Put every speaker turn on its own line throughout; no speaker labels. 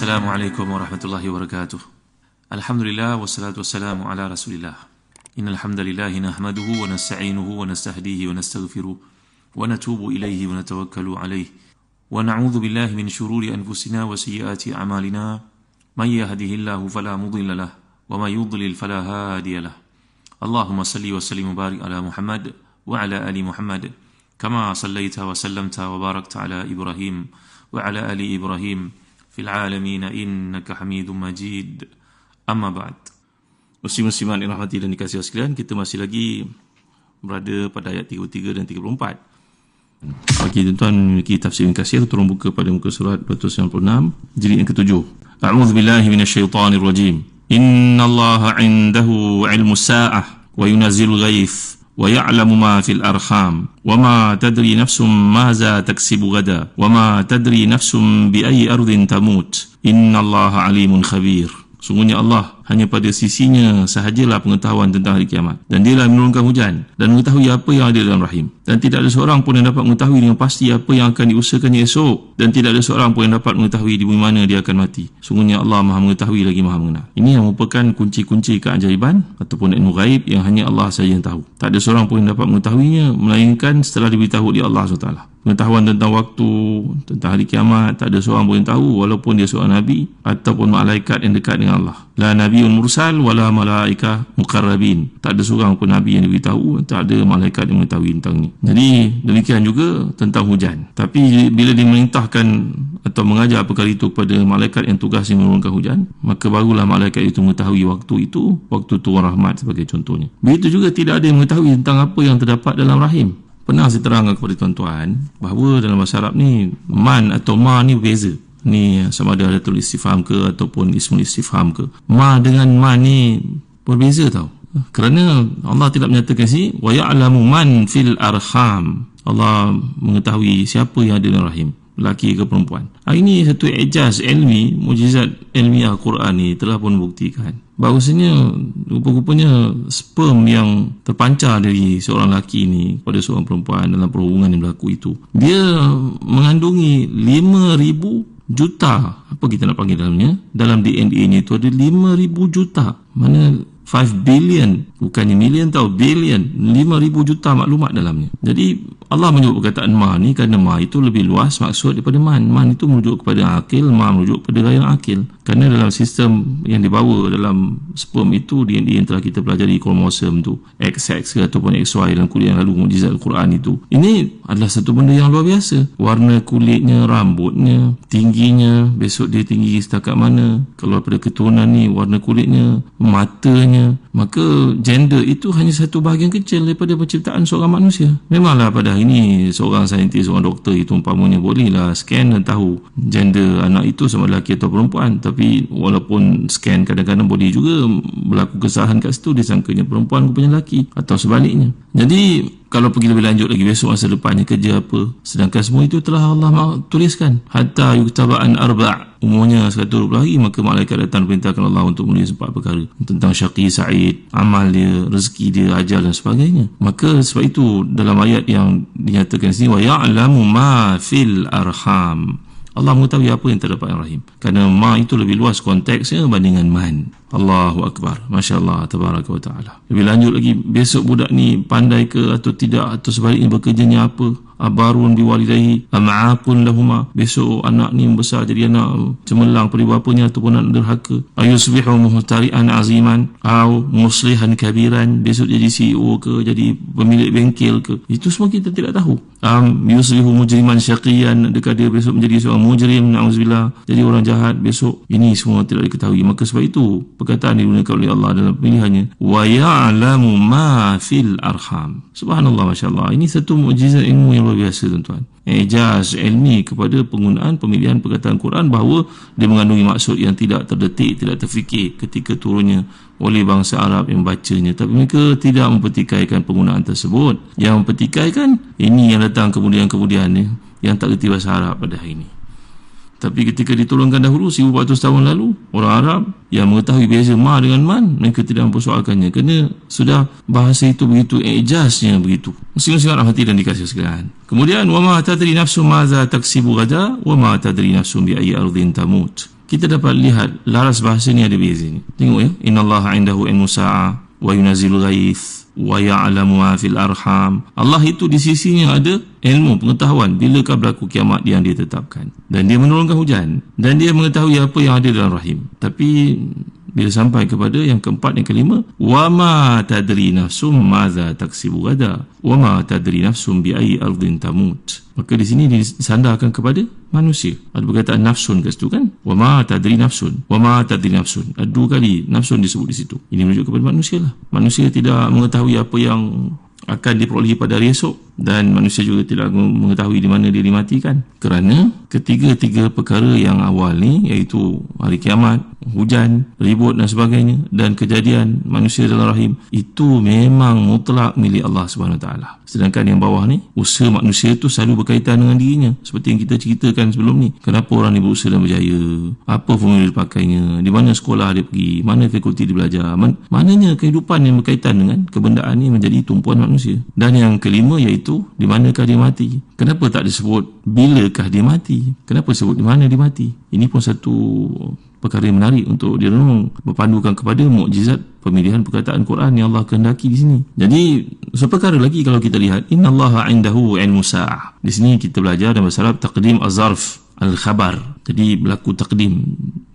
Assalamualaikum warahmatullahi wabarakatuh. Alhamdulillah wassalatu wassalamu ala Rasulillah. Innal hamdalillah nahmaduhu wa nasta'inuhu wa nastahdihi wa nastaghfiruh wa natubu ilaihi wa natawakkalu alaihi wa na'udzu billahi min shururi anfusina wa sayyiati a'malina. May yahdihillahu fala mudilla lahu wa may yudlil fala hadiya lahu. Allahumma salli wa sallim wa barik ala Muhammad wa ala ali Muhammad kama sallaita wa sallamta wa barakta ala Ibrahim wa ala ali Ibrahim fil alamin innaka Hamidum Majid. Amma ba'd. Muslim-musliman yang rahmati dan dikasihi sekalian, kita masih lagi berada pada ayat 33 dan 34. Bagi tuan-tuan memiliki tafsir Ibn Katsir, turun buka pada muka surat 296 jilid yang ke-7. A'udzu billahi minasyaitonir rajim. Innallaha 'indahu 'ilmus sa'ah wa yunazzilul ghaits wa ya'lamu ma fil arham wa ma tadri nafsum maza taksibu gada wa ma tadri nafsum bi ayyi ardhin tamut innallaha alimun khabir. Sungguhnya Allah hanya pada sisinya sahajalah pengetahuan tentang hari kiamat, dan dialah menurunkan hujan dan mengetahui apa yang ada dalam rahim, dan tidak ada seorang pun yang dapat mengetahui dengan pasti apa yang akan diusahakannya esok, dan tidak ada seorang pun yang dapat mengetahui di mana dia akan mati. Sungguhnya Allah Maha mengetahui lagi Maha mengenal. Ini yang merupakan kunci-kunci keajaiban ataupun ilmu ghaib yang hanya Allah saja yang tahu. Tak ada seorang pun yang dapat mengetahuinya melainkan setelah diberitahu oleh Allah SWT. Pengetahuan tentang waktu, tentang hari kiamat, tak ada seorang pun yang tahu, walaupun dia seorang Nabi ataupun malaikat yang dekat dengan Allah. La nabiyyun mursal wala malaika muqarrabin. Tak ada seorang pun Nabi yang diberitahu, tak ada malaikat yang mengetahui tentang ini. Jadi demikian juga tentang hujan. Tapi bila dimerintahkan atau mengajar perkara itu kepada malaikat yang tugasnya menurunkan hujan, maka barulah malaikat itu mengetahui waktu itu, waktu turun rahmat sebagai contohnya. Begitu juga tidak ada yang mengetahui tentang apa yang terdapat dalam rahim. Pernah saya terangkan kepada tuan-tuan bahawa dalam bahasa Arab ni man atau ma ni berbeza. Ni sama ada tulis istifham ke ataupun ismul istifham ke. Ma dengan ma ni berbeza tau. Kerana Allah tidak menyatakan sini wa ya'lamu man fil arham. Allah mengetahui siapa yang ada dalam rahim, lelaki ke perempuan. Ini satu ijaz ilmi, mukjizat ilmiah Quran ni telah pun buktikan bahawasanya rupa-rupanya sperm yang terpancar dari seorang lelaki ni pada seorang perempuan dalam perhubungan yang berlaku itu, dia mengandungi 5,000 juta, apa kita nak panggil dalamnya, dalam DNA-nya itu ada 5,000 juta, mana 5 billion, bukannya million tau, billion, 5,000 juta maklumat dalamnya. Jadi Allah menyebut perkataan ma ni kerana ma itu lebih luas maksud daripada man. Man itu merujuk kepada akil, ma merujuk kepada ghair akil. Kerana dalam sistem yang dibawa dalam sperm itu, DNA yang telah kita pelajari, kromosom tu, XX ataupun XY dalam kuliah yang lalu, mukjizat Al-Quran itu, ini adalah satu benda yang luar biasa. Warna kulitnya, rambutnya, tingginya, besok dia tinggi setakat mana, kalau pada keturunan ni warna kulitnya, matanya, maka gender itu hanya satu bahagian kecil daripada penciptaan seorang manusia. Memanglah pada hari ini seorang saintis, seorang doktor itu umpamanya bolehlah scan dan tahu gender anak itu sama lelaki atau perempuan, tapi walaupun scan kadang-kadang boleh juga berlaku kesalahan kat situ, disangkanya perempuan rupanya lelaki atau sebaliknya. Jadi kalau pergi lebih lanjut lagi, besok masa depannya kerja apa, sedangkan semua itu telah Allah tuliskan. Hatta yuktaba'an arba', umurnya 120 hari, maka malaikat datang perintahkan Allah untuk menulis 4 perkara tentang syaqi, sa'id, amal dia, rezeki dia, ajal dan sebagainya. Maka sebab itu dalam ayat yang dinyatakan sini wa ya'lamu ma fil arham, Allah mengetahui apa yang terdapat dalam rahim. Kerana ma itu lebih luas konteksnya bandingan man. Allahu Akbar. Masya Allah, tabaraka wa ta'ala. Lebih lanjut lagi, besok budak ni pandai ke atau tidak, atau sebaliknya bekerjanya apa, abarun biwalidayhi am'aqun lahuma, besok anak ni membesar jadi anak cemerlang pada bapanya ataupun anak derhaka, ayusbihu muhtari'an aziman atau muslihan kabiran, besok jadi CEO ke, jadi pemilik bengkel ke, itu semua kita tidak tahu. Yusbihu mujriman syaqiyan, dekat dia besok menjadi seorang mujrim, na'udzubillah, jadi orang jahat besok, ini semua tidak diketahui. Maka sebab itu perkataan digunakan oleh Allah dalam pilihannya wa ya'lamu ma fil arham. Subhanallah, Masya Allah. Ini satu mukjizat ilmu yang luar biasa tuan-tuan. Ijaz ilmi kepada penggunaan pemilihan perkataan Quran, bahawa dia mengandungi maksud yang tidak terdetik, tidak terfikir ketika turunnya oleh bangsa Arab yang bacanya. Tapi mereka tidak mempertikaikan penggunaan tersebut. Yang mempertikaikan ini yang datang kemudian-kemudian ni, yang tak kerti bahasa Arab pada hari ini. Tapi ketika diturunkan dahulu 1400 tahun lalu, orang Arab yang mengetahui beza ma dengan man, mereka tidak mempersoalkannya kerana sudah bahasa itu begitu ijaznya begitu. Muslim-muslimat rahmati dan dikasihi sekalian. Kemudian wa ma tadri nafsun maza taksibu gada wa ma tadri nafsun bi ayyi ardhin tamut. kita dapat lihat laras bahasa ni ada beza ni. Tengok ya, innallaha indahu ilmu sa'ah wa yunazzilu ghaith wa ya'lamu ma fil arham. Allah itu di sisinya ada ilmu, pengetahuan bilakah berlaku kiamat yang dia tetapkan, dan dia menurunkan hujan, dan dia mengetahui apa yang ada dalam rahim. Tapi bila sampai kepada yang keempat, yang kelima, wa ma tadri nafsum madza taksibu gada wa ma tadri nafsum bi ayyi ardin tamut. Maka di sini disandarkan kepada manusia. Ada perkataan nafsun kat situ kan, wa ma tadri nafsun, wa ma tadri nafsun, ada dua kali nafsun disebut di situ. Ini menunjuk kepada manusia lah. Manusia tidak mengetahui apa yang akan diperolehi pada hari esok, dan manusia juga tidak mengetahui di mana dia dimatikan. Kerana ketiga-tiga perkara yang awal ni, iaitu hari kiamat, hujan, ribut dan sebagainya, dan kejadian manusia dalam rahim, itu memang mutlak milik Allah SWT. Sedangkan yang bawah ni, usaha manusia tu selalu berkaitan dengan dirinya. Seperti yang kita ceritakan sebelum ni, kenapa orang ni berusaha dan berjaya, apa formula dia pakainya, di mana sekolah dia pergi, mana fakulti dia belajar, mananya kehidupan yang berkaitan dengan kebendaan ni menjadi tumpuan manusia. Dan yang kelima, iaitu di manakah dia mati. Kenapa tak disebut bilakah dia mati? Kenapa sebut di mana dia mati? Ini pun satu perkara yang menarik untuk direnung, berpandukan kepada mukjizat pemilihan perkataan Quran yang Allah kehendaki di sini. Jadi seperkara lagi kalau kita lihat, innallaha indahu ilmu sa'ah. Di sini kita belajar dalam bahasa Arab taqdim az-zarf al-khabar. Jadi berlaku taqdim,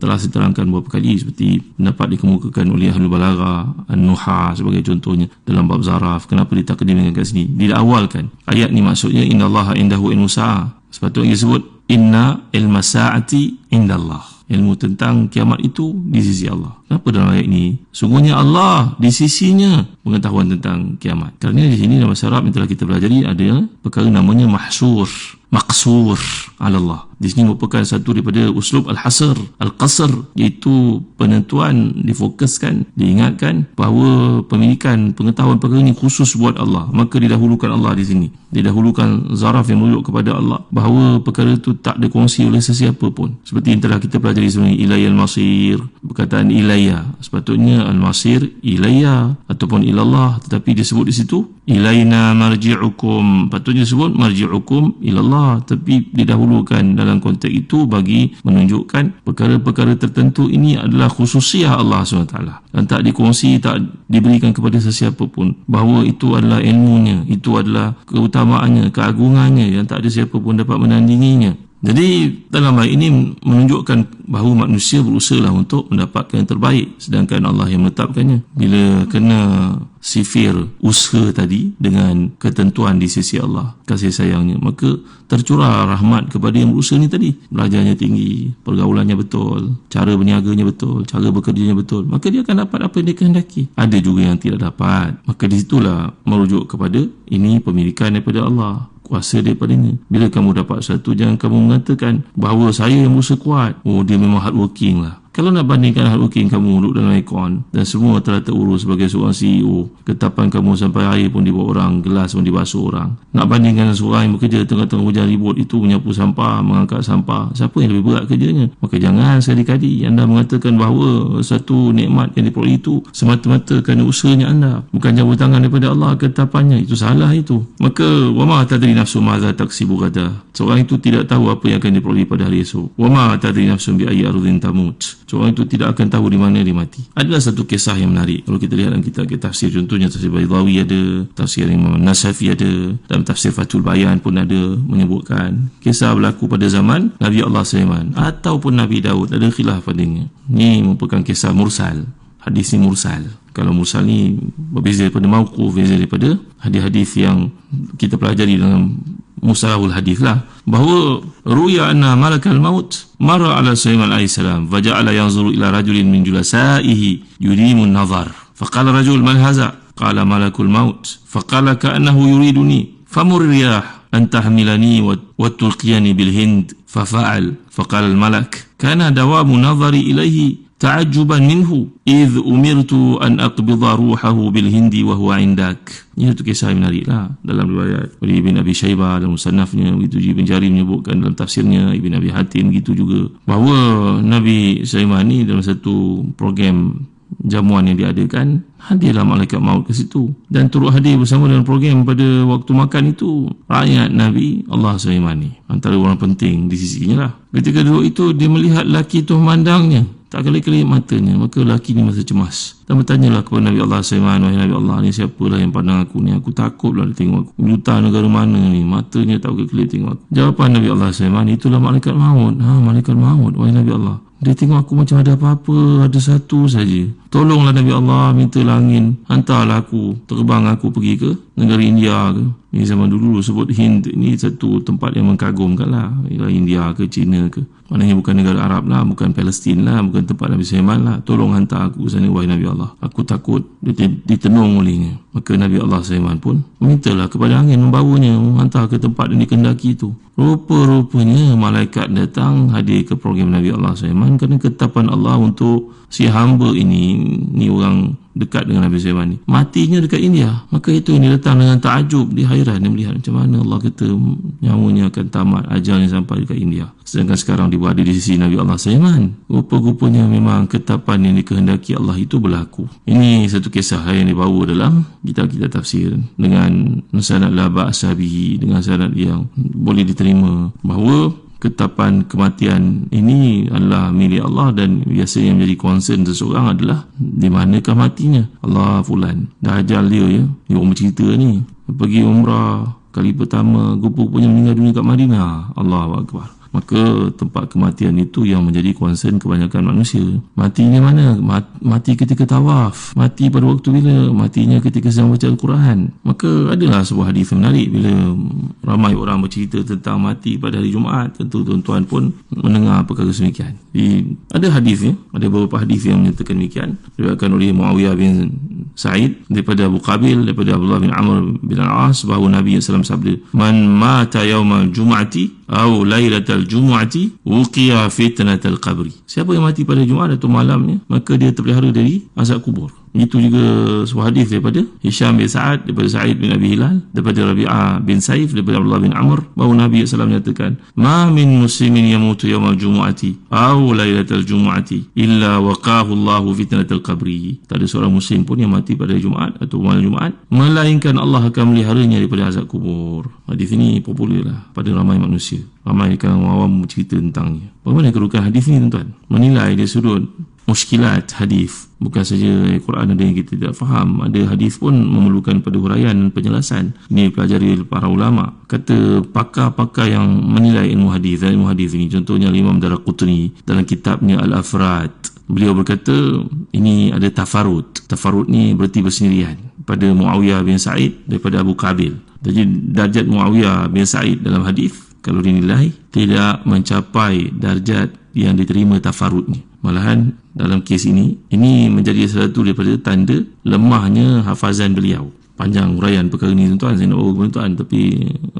telah saya terangkan beberapa kali, seperti dapat dikemukakan oleh Ahlul Balaghah, An-Nuha sebagai contohnya dalam bab zaraf. Kenapa ditakdimkan kat sini, diawalkan ayat ni? Maksudnya innallaha indahu ilmu sa'ah, sepatutnya disebut inna ilma sa'ati indallah, ilmu tentang kiamat itu di sisi Allah. Kenapa dalam ayat ini sungguhnya Allah di sisinya pengetahuan tentang kiamat? Kerana di sini dalam bahasa Arab yang telah kita pelajari ada perkara namanya mahsur, maqsur ala Allah. Di sini merupakan satu daripada uslub al-hasr, al-qasr, iaitu penentuan, difokuskan, diingatkan bahawa pemilikan pengetahuan perkara ini khusus buat Allah. Maka didahulukan Allah di sini, didahulukan zaraf yang merujuk kepada Allah, bahawa perkara itu tak dikongsi oleh sesiapa pun. Seperti yang telah kita pelajari sebelum ini, ilayal masir, perkataan ilayya, sepatutnya al-masir ilayya ataupun ilallah, tetapi disebut di situ ilaina marji'ukum, patutnya disebut marji'ukum ilallah, tapi didahulukan dalam konteks itu bagi menunjukkan perkara-perkara tertentu ini adalah khususiah Allah SWT dan tak dikongsi, tak diberikan kepada sesiapa pun, bahawa itu adalah ilmunya, itu adalah keutamaannya, keagungannya yang tak ada siapa pun dapat menandinginya. Jadi dalam hal ini menunjukkan bahawa manusia berusaha untuk mendapatkan yang terbaik, sedangkan Allah yang menetapkannya. Bila kena sifir usaha tadi dengan ketentuan di sisi Allah, kasih sayangnya, maka tercurah rahmat kepada yang berusaha ni tadi. Belajarnya tinggi, pergaulannya betul, cara berniaganya betul, cara bekerjanya betul, maka dia akan dapat apa yang dia kehendaki. Ada juga yang tidak dapat, maka di situlah merujuk kepada ini pemilikan daripada Allah, kuasa daripadanya. Bila kamu dapat satu, jangan kamu mengatakan bahawa saya yang berusaha kuat, oh dia memang hardworking lah. Kalau nak bandingkan hardworking kamu duduk dalam aircon dan semua telah terurus sebagai seorang CEO, ketapan kamu sampai air pun dibawa orang, gelas pun dibasuh orang, nak bandingkan seorang yang bekerja tengah-tengah hujan ribut itu, menyapu sampah, mengangkat sampah, siapa yang lebih berat kerjanya? Maka jangan sekali-kali anda mengatakan bahawa satu nikmat yang diperoleh itu semata-mata kerana usahanya anda, bukan jabur tangan daripada Allah ketapannya. Itu salah itu. Maka wama tadri nafsu madza taksibu gada, seorang itu tidak tahu apa yang akan diperoleh pada hari esok. Wama tadri nafsu bi ayyi ardhin tamut, seorang itu tidak akan tahu di mana dia mati. Adalah satu kisah yang menarik kalau kita lihat dalam kitab tafsir, contohnya tafsir Baydawi ada, tafsir Imam Nasafi ada, dalam tafsir Fathul Bayan pun ada menyebutkan kisah berlaku pada zaman Nabi Allah Sulaiman ataupun Nabi Daud. Ada khilaf padanya. Ini merupakan kisah mursal. Hadis ni mursal. Kalau mursal ni berbeza daripada mauquf, berbeza daripada hadis-hadis yang kita pelajari dalam musalahul hadis lah, bahawa ruya anna malakal maut mara ala Sulaiman alaihi salam faja'ala yanzuru ila rajulin min julasaihi yudimu an-nazar faqala rajul man hadha qala malakul maut faqala ka'annahu yuriduni famur riyah an tahmilani wa tulqiyani bil hind fafa'al faqala al-malak kana dawamu nazari ilayhi ta'ajjuban minhu idh umirtu an aqbidha ruhahu bil hindi wa huwa indak. Ini satu kisah yang menarik lah dalam riwayat oleh Ibn Abi Shaybah dalam musannafnya, begitu Ibn Jarir menyebutkan dalam tafsirnya, Ibn Abi Hatim begitu juga, bahawa Nabi Sulaiman ni dalam satu program jamuan yang diadakan, hadirlah malaikat maut ke situ dan turut hadir bersama dengan program pada waktu makan itu rakyat Nabi Allah Sulaiman ni, antara orang penting di sisinya lah. Ketika duduk itu dia melihat lelaki itu memandangnya, tak kelip-kelip matanya, maka lelaki ni masa cemas dan bertanyalah kepada Nabi Allah Sulaiman, wahai Nabi Allah, ni siapalah yang pandang aku ni, aku takutlah dia tengok aku, duta negara mana ni, matanya tak kelip tengok aku. Jawapan Nabi Allah Sulaiman, itulah malaikat maut. Malaikat maut, wahai Nabi Allah, dia tengok aku macam ada apa-apa, ada satu saja. Tolonglah Nabi Allah, mintalah angin, hantarlah aku, terbang aku pergi ke negara India ke. Ini zaman dulu sebut Hind, ini satu tempat yang mengagumkan lah, India ke China ke. Maknanya bukan negara Arab lah, bukan Palestin lah, bukan tempat Nabi Sulaiman lah. Tolong hantar aku ke sana, wahai Nabi Allah. Aku takut ditenung olehnya. Maka Nabi Allah Sulaiman pun mintalah kepada angin membawanya, hantar ke tempat yang dikendaki itu. Rupa-rupanya malaikat datang hadir ke program Nabi Allah Sulaiman kerana ketetapan Allah untuk si hamba ini, ni orang dekat dengan Nabi Sulaiman ni, matinya dekat India. Maka itu ini datang dengan takjub, dia hairan, dia melihat macam mana Allah kata nyawanya akan tamat, ajalnya sampai dekat India, sedangkan sekarang dia berada di sisi Nabi Allah Sulaiman. Rupa-rupanya memang ketetapan yang dikehendaki Allah itu berlaku. Ini satu kisah yang dibawa dalam kitab-kitab tafsir dengan sanad la ba'sa bihi, dengan sanad yang boleh diterima, bahawa ketetapan kematian ini adalah milik Allah dan biasanya menjadi concern seseorang adalah di manakah matinya. Allah fulan dah ajal dia, dia orang bercerita ni pergi umrah kali pertama, rupa-rupanya meninggal dunia kat Madinah. Allahu Akbar. Maka tempat kematian itu yang menjadi concern kebanyakan manusia. Matinya mana? Mati ketika tawaf. Mati pada waktu bila? Matinya ketika sedang baca Al-Quran. Maka adalah sebuah hadis menarik bila ramai orang bercerita tentang mati pada hari Jumaat. Tentu tuan-tuan pun mendengar perkara semikian. Ada hadisnya, ada beberapa hadis yang menyatakan demikian. Diriwayatkan oleh Muawiyah bin Sa'id daripada Abu Qabil, daripada Abdullah bin Amr bin Al-As, bahawa Nabi SAW sabda, man mata yawmal jum'ati atau lailatal jumu'ati uqiya fitnatal qabri. Siapa yang mati pada Jumaat atau malamnya, maka dia terpelihara dari azab kubur. Itu juga sebuah hadis daripada Hisham bin Sa'ad, daripada Sa'id bin Abi Hilal, daripada Rabi'ah bin Saif, daripada Abdullah bin Amr, bahawa Nabi SAW menyatakan, ma min muslimin yamutu yawmal jumu'ati aw lailatal jumu'ati illa waqahu Allahu fitnatal qabri. Tak ada seorang muslim pun yang mati pada Jumaat atau malam Jumaat melainkan Allah akan meliharanya daripada azab kubur. Hadis ini popular lah pada ramai manusia. Ramai kalangan awam bercerita tentangnya. Bagaimana kedudukan hadis ini, tuan? Menilai dari sudut muskilat hadis. Bukan saja Al-Quran ada yang kita tidak faham, ada hadis pun memerlukan pada huraian dan penjelasan. Ini pelajari para ulama. Kata pakar-pakar yang menilai ilmu hadis ini, contohnya Imam Daraqutni dalam kitabnya Al-Afrad. Beliau berkata ini ada tafarud. Tafarud ni berarti bersendirian. Pada Muawiyah bin Sa'id daripada Abu Qabil. Jadi darjat Muawiyah bin Sa'id dalam hadis kalau dinilai tidak mencapai darjat yang diterima tafarud ni. Malahan dalam kes ini menjadi satu daripada tanda lemahnya hafazan beliau. Panjang huraian perkara ini, tuan-tuan, saya nak bawa kepada tuan, tapi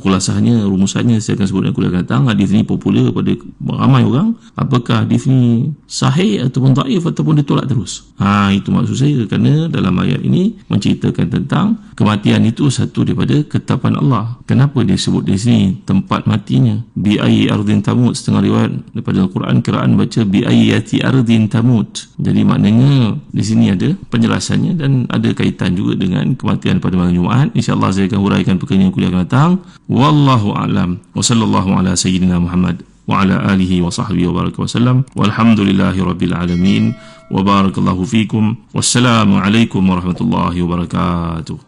kulasahnya, rumusannya saya akan sebut dan kuliah akan datang. Hadis ini popular pada ramai orang. Apakah hadis ini sahih ataupun dhaif ataupun ditolak terus? Itu maksud saya, kerana dalam ayat ini menceritakan tentang kematian itu satu daripada ketetapan Allah. Kenapa dia sebut di sini tempat matinya? Bi ayyi ardin tamut. Setengah riwayat daripada Al-Quran kiraan baca bi ayyati ardin tamut. Jadi maknanya di sini ada penjelasannya dan ada kaitan juga dengan kematian pada malam Jumaat. InsyaAllah saya akan huraikan perkara yang kuliah akan datang. Wallahu a'lam. Wa sallallahu ala sayyidina Muhammad wa ala alihi wa sahbihi wa baraka wa sallam. Walhamdulillahi rabbil alamin. Wa barakallahu fikum. Wassalamu alaikum warahmatullahi wabarakatuh.